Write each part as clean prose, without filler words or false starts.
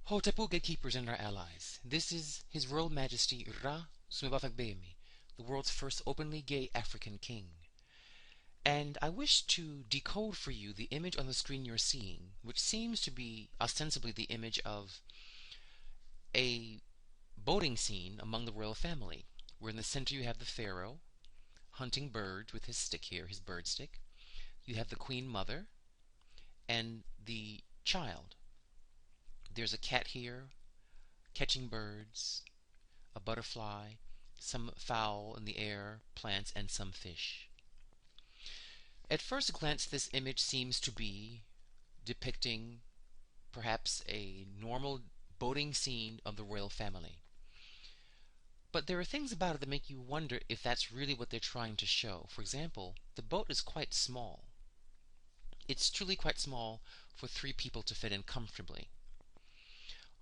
Hotepu gatekeepers and our allies. This is His Royal Majesty Ra Sumibafagbemi, the world's first openly gay African king. And I wish to decode for you the image on the screen you're seeing, which seems to be ostensibly the image of a boating scene among the royal family, where in the center you have the pharaoh hunting birds with his stick here, his bird stick. You have the queen mother and the child. There's a cat here catching birds, a butterfly, some fowl in the air, plants, and some fish. At first glance, this image seems to be depicting perhaps a normal boating scene of the royal family. But there are things about it that make you wonder if that's really what they're trying to show. For example, the boat is quite small. It's truly quite small for 3 people to fit in comfortably.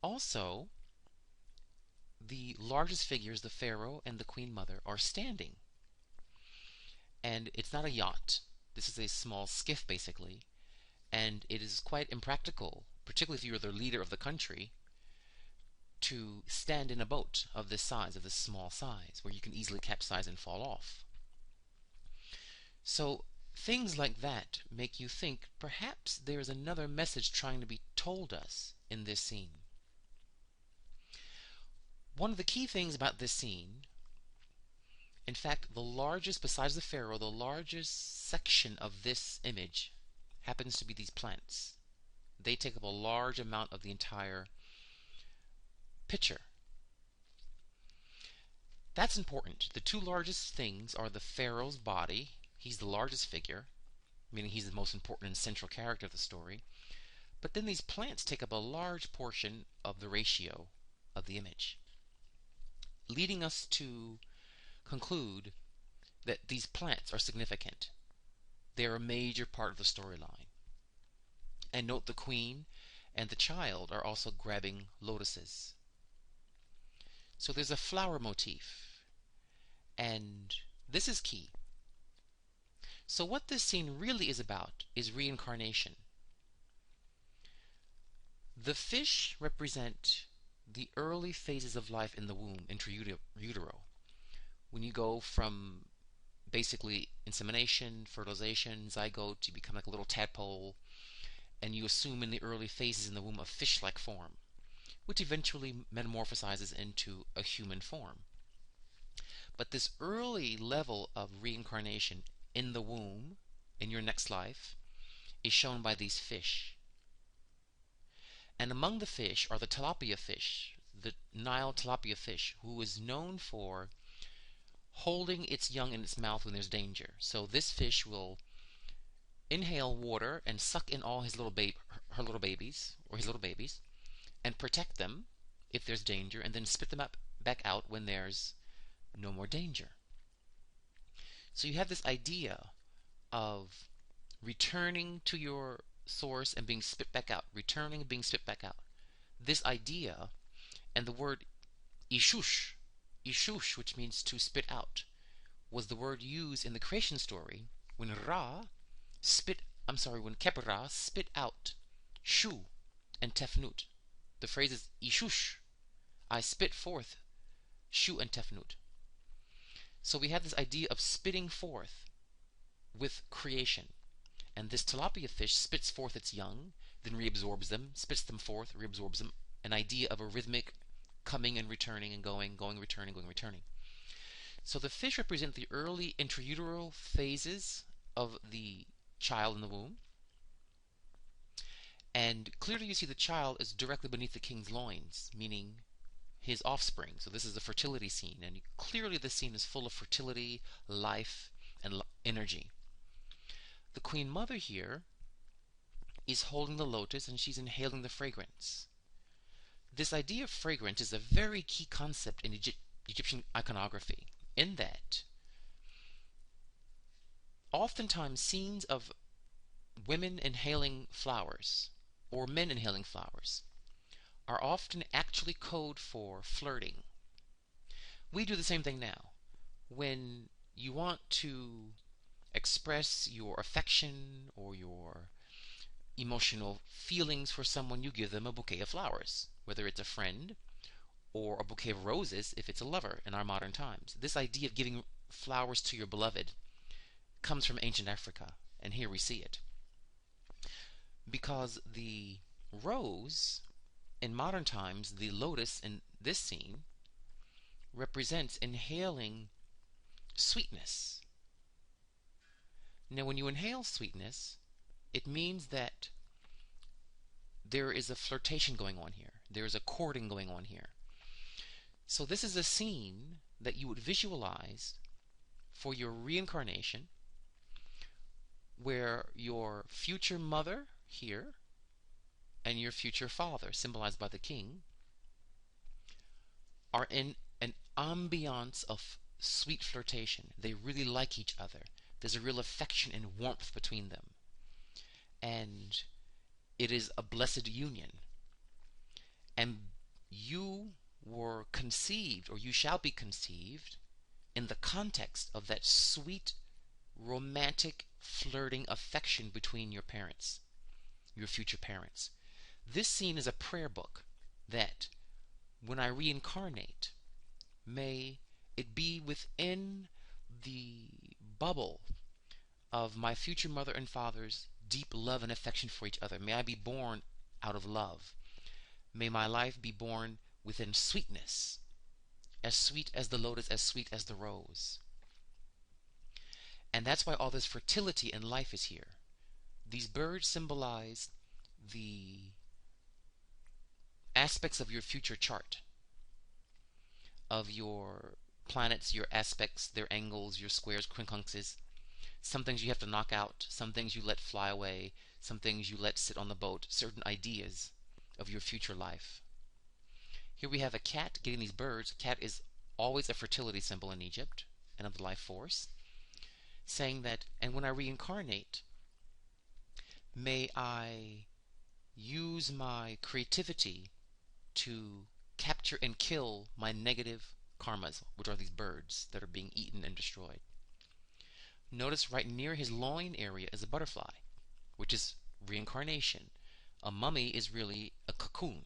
Also, the largest figures, the pharaoh and the queen mother, are standing. And it's not a yacht. This is a small skiff, basically. And it is quite impractical, particularly if you're the leader of the country, to stand in a boat of this size, of this small size, where you can easily capsize and fall off. So things like that make you think perhaps there is another message trying to be told us in this scene. One of the key things about this scene, in fact, the largest, besides the pharaoh, the largest section of this image happens to be these plants. They take up a large amount of the entire picture. That's important. The 2 largest things are the pharaoh's body. He's the largest figure, meaning he's the most important and central character of the story. But then these plants take up a large portion of the ratio of the image, leading us to conclude that these plants are significant. They're a major part of the storyline. And note the queen and the child are also grabbing lotuses. So there's a flower motif, and this is key. So what this scene really is about is reincarnation. The fish represent the early phases of life in the womb, intra-utero. When you go from basically insemination, fertilization, zygote, you become like a little tadpole, and you assume in the early phases in the womb a fish-like form, which eventually metamorphosizes into a human form. But this early level of reincarnation in the womb, in your next life, is shown by these fish. And among the fish are the tilapia fish, the Nile tilapia fish, who is known for holding its young in its mouth when there's danger. So this fish will inhale water and suck in all her little babies, and protect them if there's danger, and then spit them back out when there's no more danger. So you have this idea of returning to your source and being spit back out, returning and being spit back out. This idea, and the word ishush, which means to spit out, was the word used in the creation story when Khepra spit out Shu and Tefnut. The phrase is ishush, I spit forth Shu and Tefnut. So we have this idea of spitting forth with creation. And this tilapia fish spits forth its young, then reabsorbs them, spits them forth, reabsorbs them. An idea of a rhythmic coming and returning and going, returning, going, returning. So the fish represent the early intrauteral phases of the child in the womb. And clearly you see the child is directly beneath the king's loins, meaning his offspring. So this is a fertility scene, and clearly the scene is full of fertility, life, and energy. The queen mother here is holding the lotus, and she's inhaling the fragrance. This idea of fragrance is a very key concept in Egyptian iconography, in that oftentimes scenes of women inhaling flowers or men inhaling flowers are often actually code for flirting. We do the same thing now. When you want to express your affection or your emotional feelings for someone, you give them a bouquet of flowers, whether it's a friend or a bouquet of roses if it's a lover in our modern times. This idea of giving flowers to your beloved comes from ancient Africa, and here we see it. Because the rose, in modern times, the lotus in this scene, represents inhaling sweetness. Now, when you inhale sweetness, it means that there is a flirtation going on here. There is a courting going on here. So this is a scene that you would visualize for your reincarnation, where your future mother here and your future father, symbolized by the king, are in an ambiance of sweet flirtation. They really like each other. There's a real affection and warmth between them. And it is a blessed union. And you were conceived, or you shall be conceived, in the context of that sweet, romantic, flirting affection between your parents, your future parents. This scene is a prayer book that, when I reincarnate, may it be within the bubble of my future mother and father's deep love and affection for each other. May I be born out of love. May my life be born within sweetness, as sweet as the lotus, as sweet as the rose. And that's why all this fertility in life is here. These birds symbolize the aspects of your future chart, of your planets, your aspects, their angles, your squares, quincunxes. Some things you have to knock out, some things you let fly away, some things you let sit on the boat, certain ideas of your future life. Here we have a cat getting these birds. A cat is always a fertility symbol in Egypt and of the life force, saying that, and when I reincarnate, may I use my creativity to capture and kill my negative karmas, which are these birds that are being eaten and destroyed. Notice right near his loin area is a butterfly, which is reincarnation. A mummy is really a cocoon.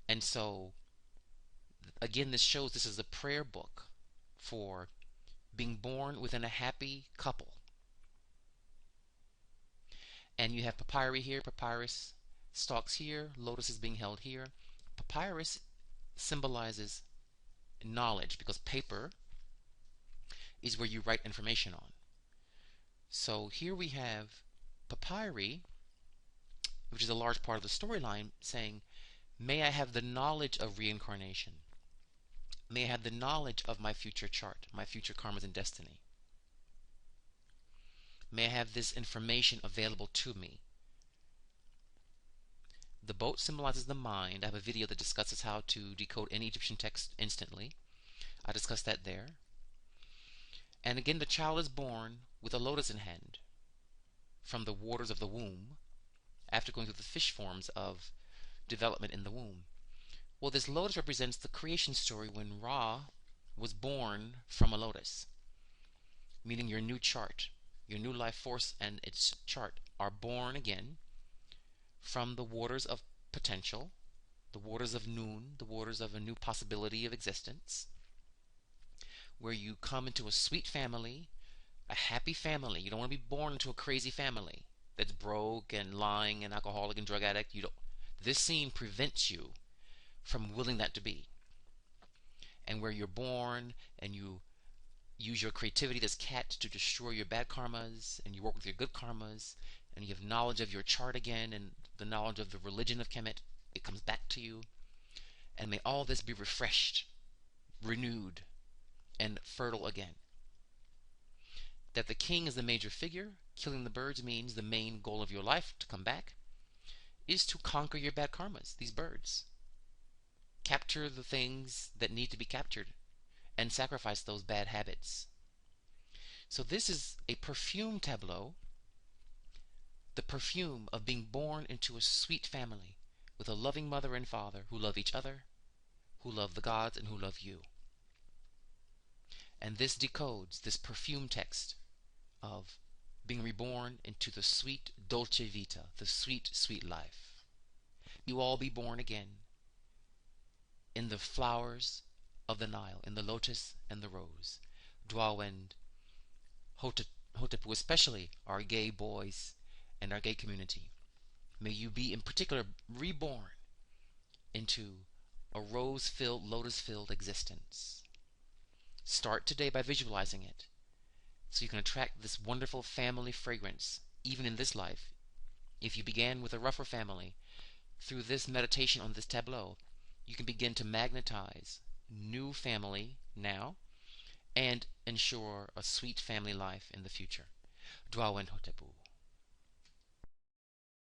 And so, again, this shows this is a prayer book for being born within a happy couple. And you have papyri here, papyrus stalks here, lotus is being held here. Papyrus symbolizes knowledge, because paper is where you write information on. So here we have papyri, which is a large part of the storyline, saying, may I have the knowledge of reincarnation. May I have the knowledge of my future chart, my future karmas and destiny. May I have this information available to me. The boat symbolizes the mind. I have a video that discusses how to decode any Egyptian text instantly. I discussed that there. And again, the child is born with a lotus in hand from the waters of the womb, after going through the fish forms of development in the womb. Well, this lotus represents the creation story when Ra was born from a lotus, meaning your new chart, your new life force and its chart are born again from the waters of potential, the waters of noon, the waters of a new possibility of existence, where you come into a sweet family, a happy family. You don't want to be born into a crazy family that's broke and lying and alcoholic and drug addict. You don't. This scene prevents you from willing that to be. And where you're born and you use your creativity, this cat, to destroy your bad karmas, and you work with your good karmas, and you have knowledge of your chart again and the knowledge of the religion of Kemet, it comes back to you. And may all this be refreshed, renewed, and fertile again. That the king is the major figure. Killing the birds means the main goal of your life, to come back, is to conquer your bad karmas, these birds. Capture the things that need to be captured and sacrifice those bad habits. So this is a perfume tableau, the perfume of being born into a sweet family with a loving mother and father who love each other, who love the gods, and who love you. And this decodes this perfume text of being reborn into the sweet dolce vita, the sweet, sweet life. You all be born again in the flowers of the Nile, in the lotus and the rose. Dwawend Hotepu, especially our gay boys and our gay community. May you be in particular reborn into a rose-filled, lotus-filled existence. Start today by visualizing it so you can attract this wonderful family fragrance even in this life. If you began with a rougher family, through this meditation on this tableau, you can begin to magnetize new family now and ensure a sweet family life in the future. Dwawend Hotepu.